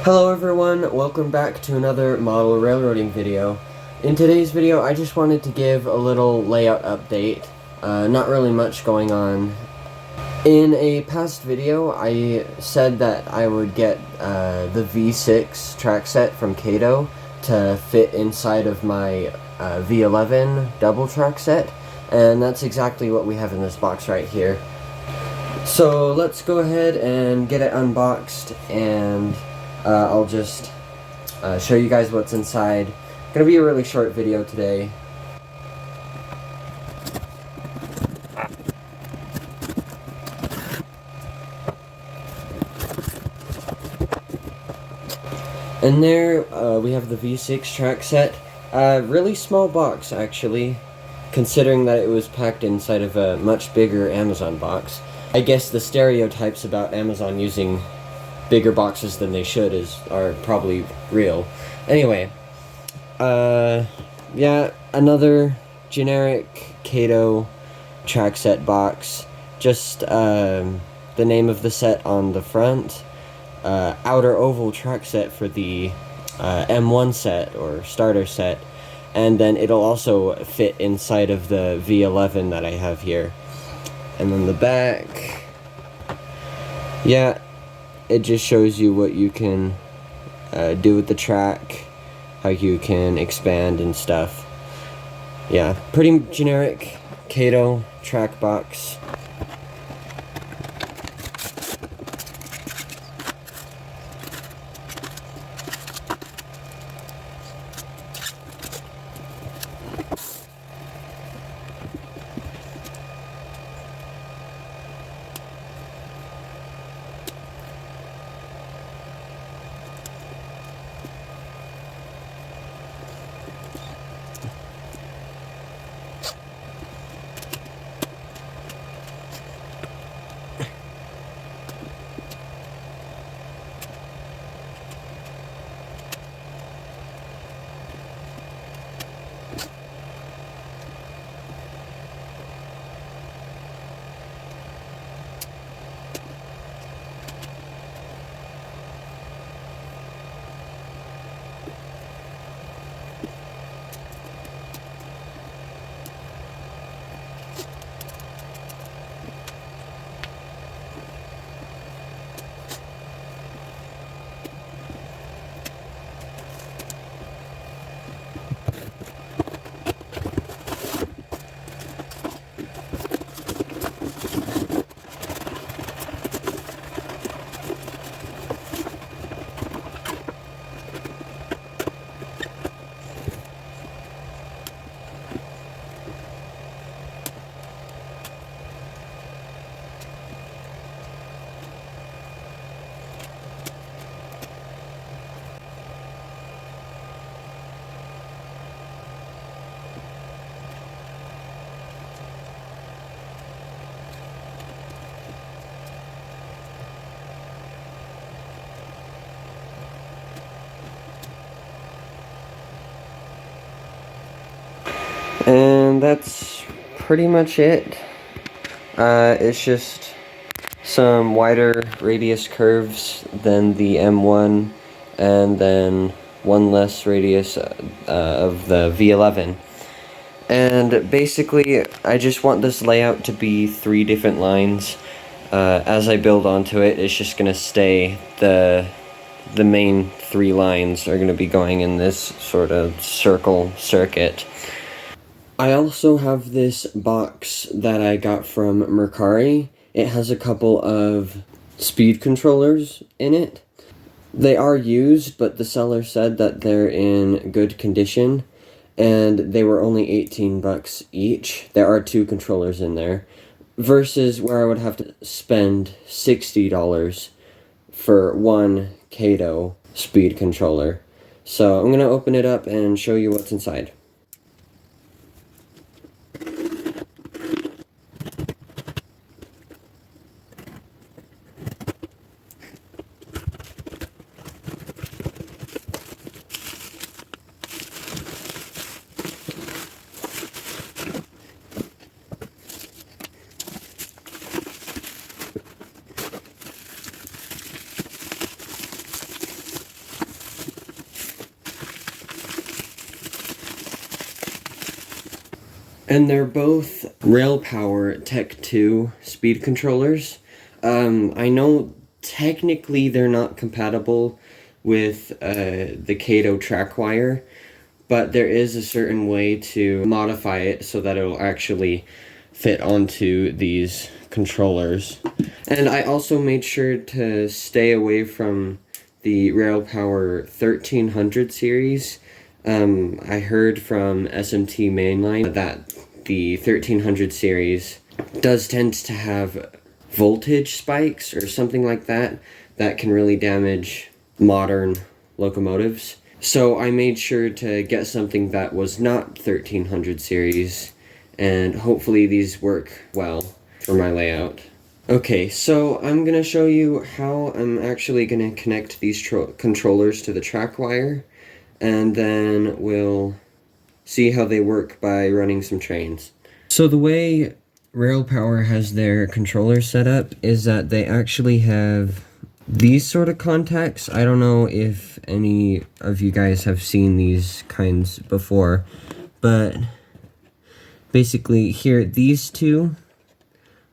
Hello everyone, welcome back to another model railroading video. In today's video I just wanted to give a little layout update, not really much going on. In a past video I said that I would get the V6 track set from Kato to fit inside of my V11 double track set, and that's exactly what we have in this box right here. So let's go ahead and get it unboxed, and I'll just show you guys what's inside. Gonna be a really short video today. And there we have the V6 track set. Really small box actually, considering that it was packed inside of a much bigger Amazon box. I guess the stereotypes about Amazon using bigger boxes than they should are probably real. Anyway, yeah, another generic Kato track set box. Just the name of the set on the front. Outer oval track set for the M1 set or starter set, and then it'll also fit inside of the V11 that I have here. And then the back, yeah, it just shows you what you can do with the track, how you can expand and stuff. Yeah, pretty generic Kato track box. And that's pretty much it. It's just some wider radius curves than the M1, and then one less radius of the V11. And basically, I just want this layout to be 3 different lines. As I build onto it, it's just gonna stay the main 3 lines are gonna be going in this sort of circuit. I also have this box that I got from Mercari. It has a couple of speed controllers in it. They are used, but the seller said that they're in good condition, and they were only 18 bucks each. There are 2 controllers in there, versus where I would have to spend $60 for one Kato speed controller. So I'm gonna open it up and show you what's inside. And they're both Railpower Tech2 speed controllers. I know technically they're not compatible with the Kato track wire, but there is a certain way to modify it so that it'll actually fit onto these controllers. And I also made sure to stay away from the Railpower 1300 series. I heard from SMT Mainline that the 1300 series does tend to have voltage spikes or something like that that can really damage modern locomotives. So I made sure to get something that was not 1300 series, and hopefully these work well for my layout. Okay, so I'm gonna show you how I'm actually gonna connect these controllers to the track wire, and then we'll see how they work by running some trains. So the way Railpower has their controllers set up is that they actually have these sort of contacts. I don't know if any of you guys have seen these kinds before, but basically here, these two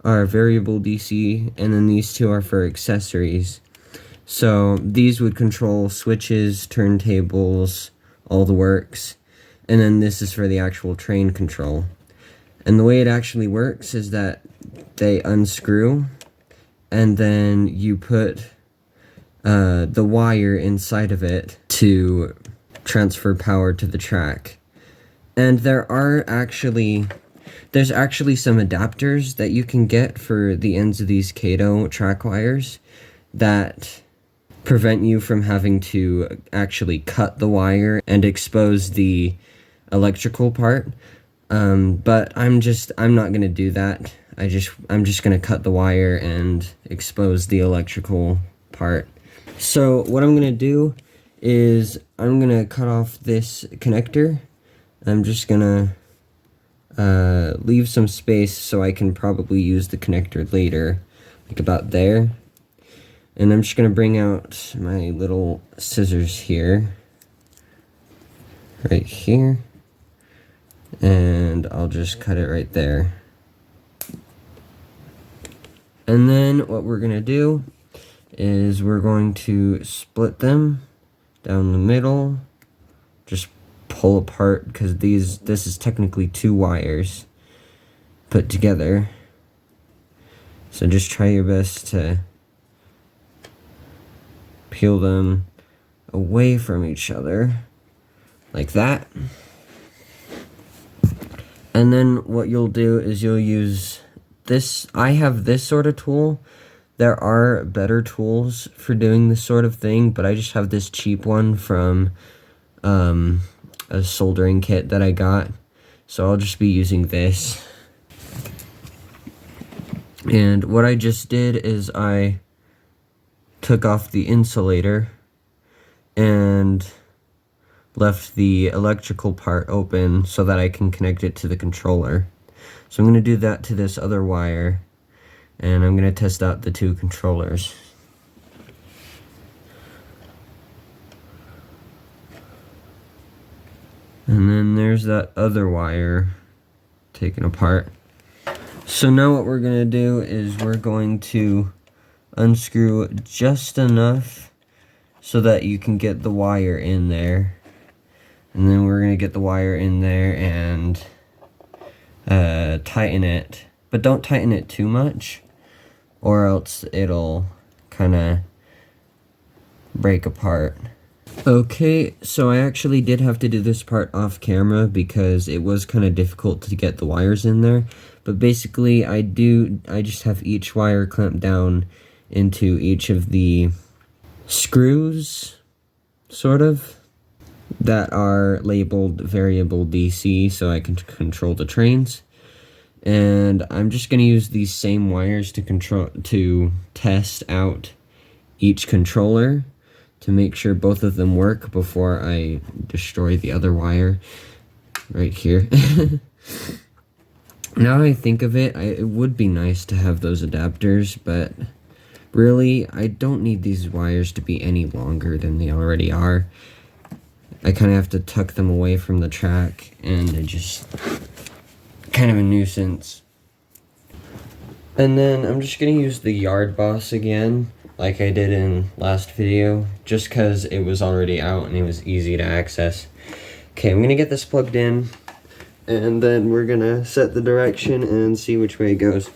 are variable DC, and then these two are for accessories. So these would control switches, turntables, all the works, and then this is for the actual train control. And the way it actually works is that they unscrew, and then you put the wire inside of it to transfer power to the track. And there's actually some adapters that you can get for the ends of these Kato track wires that prevent you from having to actually cut the wire and expose the electrical part. But I'm not gonna do that. I'm just gonna cut the wire and expose the electrical part. So what I'm gonna do is I'm gonna cut off this connector. I'm just gonna leave some space so I can probably use the connector later, like about there. And I'm just gonna bring out my little scissors here, right here, and I'll just cut it right there. And then what we're gonna do is we're going to split them down the middle, just pull apart, because this is technically two wires put together. So just try your best to peel them away from each other, like that. And then what you'll do is you'll use this. I have this sort of tool. There are better tools for doing this sort of thing, but I just have this cheap one from a soldering kit that I got. So I'll just be using this. And what I just did is I took off the insulator and left the electrical part open so that I can connect it to the controller. So I'm going to do that to this other wire, and I'm going to test out the two controllers. And then there's that other wire taken apart. So now what we're going to do is we're going to unscrew just enough so that you can get the wire in there. And then we're going to get the wire in there and tighten it. But don't tighten it too much, or else it'll kind of break apart. Okay, so I actually did have to do this part off camera because it was kind of difficult to get the wires in there. But basically, I just have each wire clamped down into each of the screws, sort of, that are labeled variable DC, so I can control the trains. And I'm just going to use these same wires to test out each controller to make sure both of them work before I destroy the other wire right here. Now that I think of it, it would be nice to have those adapters, but really, I don't need these wires to be any longer than they already are. I kind of have to tuck them away from the track, and it just kind of a nuisance. And then I'm just gonna use the Yard Boss again, like I did in last video, just because it was already out and it was easy to access. Okay, I'm gonna get this plugged in, and then we're gonna set the direction and see which way it goes.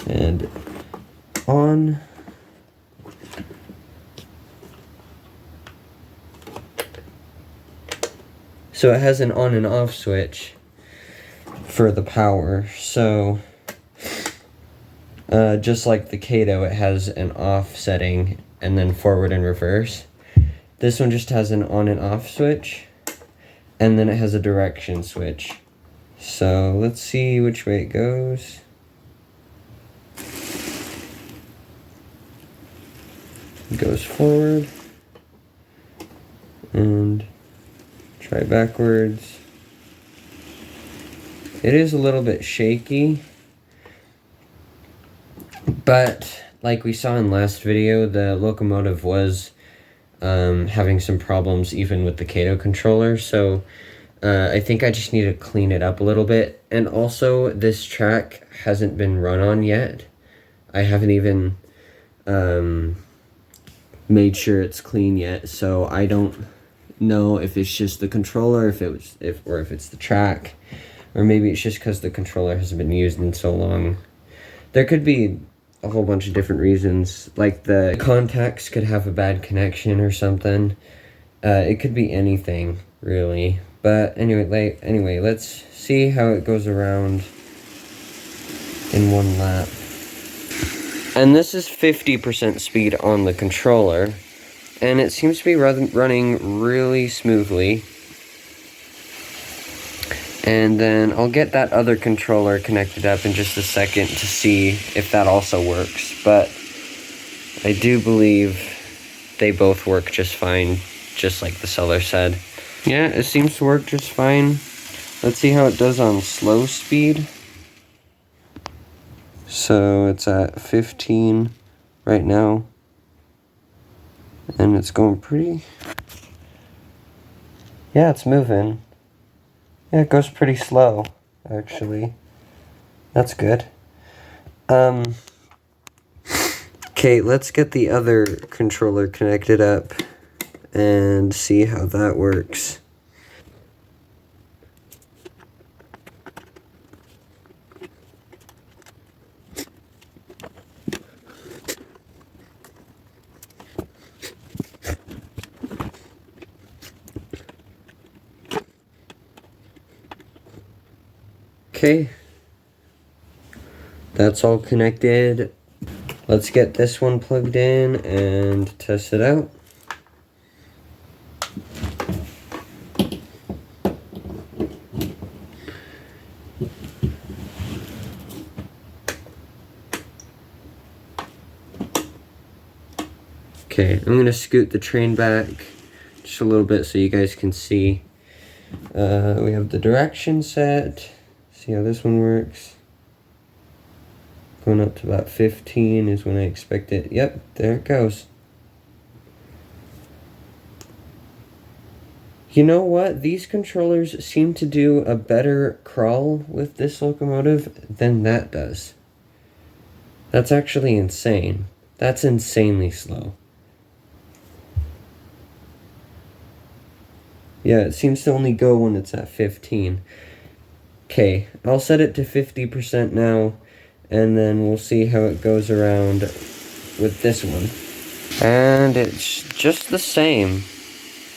And on. So it has an on and off switch for the power. So just like the Kato, it has an off setting and then forward and reverse. This one just has an on and off switch, and then it has a direction switch. So let's see which way it goes. It goes forward and try backwards. It is a little bit shaky, but like we saw in last video, the locomotive was having some problems even with the Kato controller, so I think I just need to clean it up a little bit. And also, this track hasn't been run on yet. I haven't even made sure it's clean yet, so I don't know if it's just the controller, if it's the track, or maybe it's just because the controller hasn't been used in so long. There could be a whole bunch of different reasons, like the contacts could have a bad connection or something. It could be anything, really. But anyway, let's see how it goes around in one lap. And this is 50% speed on the controller, and it seems to be running really smoothly. And then I'll get that other controller connected up in just a second to see if that also works. But I do believe they both work just fine, just like the seller said. Yeah, it seems to work just fine. Let's see how it does on slow speed. So it's at 15 right now. And it's going pretty... Yeah, it's moving. Yeah, it goes pretty slow, actually. That's good. Okay, let's get the other controller connected up and see how that works. Okay, that's all connected. Let's get this one plugged in and test it out. Okay, I'm gonna scoot the train back just a little bit so you guys can see. We have the direction set. See how this one works. Going up to about 15 is when I expect it. Yep, there it goes. You know what? These controllers seem to do a better crawl with this locomotive than that does. That's actually insane. That's insanely slow. Yeah, it seems to only go when it's at 15. Okay, I'll set it to 50% now, and then we'll see how it goes around with this one. And it's just the same.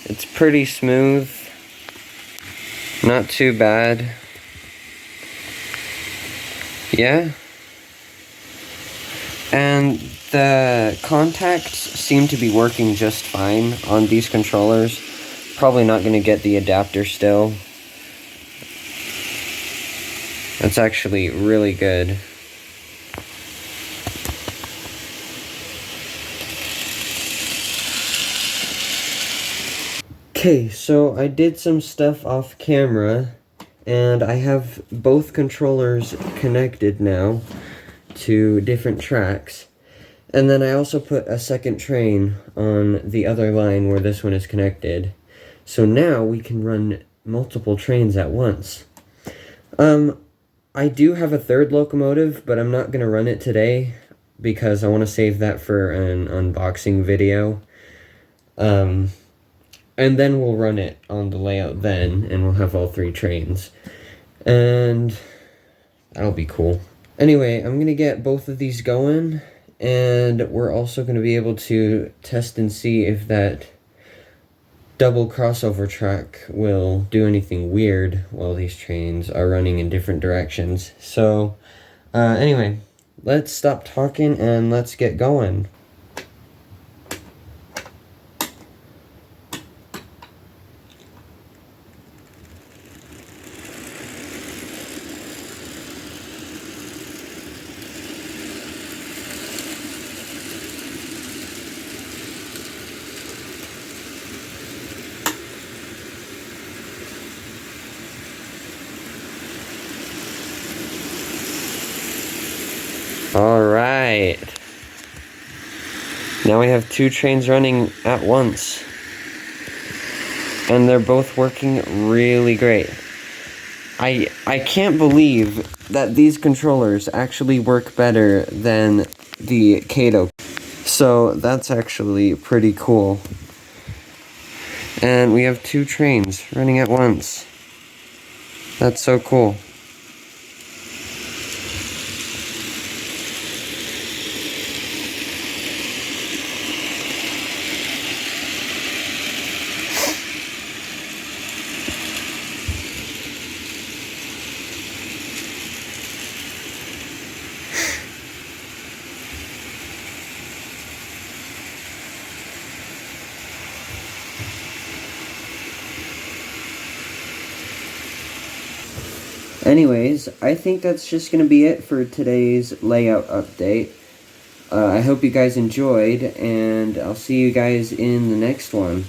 It's pretty smooth. Not too bad. Yeah. And the contacts seem to be working just fine on these controllers. Probably not going to get the adapter still. That's actually really good. Okay, so I did some stuff off camera, and I have both controllers connected now to different tracks. And then I also put a second train on the other line where this one is connected. So now we can run multiple trains at once. I do have a third locomotive, but I'm not going to run it today because I want to save that for an unboxing video. And then we'll run it on the layout then, and we'll have all 3 trains. And that'll be cool. Anyway, I'm going to get both of these going, and we're also going to be able to test and see if that double crossover track will do anything weird while these trains are running in different directions. So, anyway, let's stop talking and let's get going. Alright. Now we have 2 trains running at once. And they're both working really great. I can't believe that these controllers actually work better than the Kato. So that's actually pretty cool. And we have 2 trains running at once. That's so cool. Anyways, I think that's just going to be it for today's layout update. I hope you guys enjoyed, and I'll see you guys in the next one.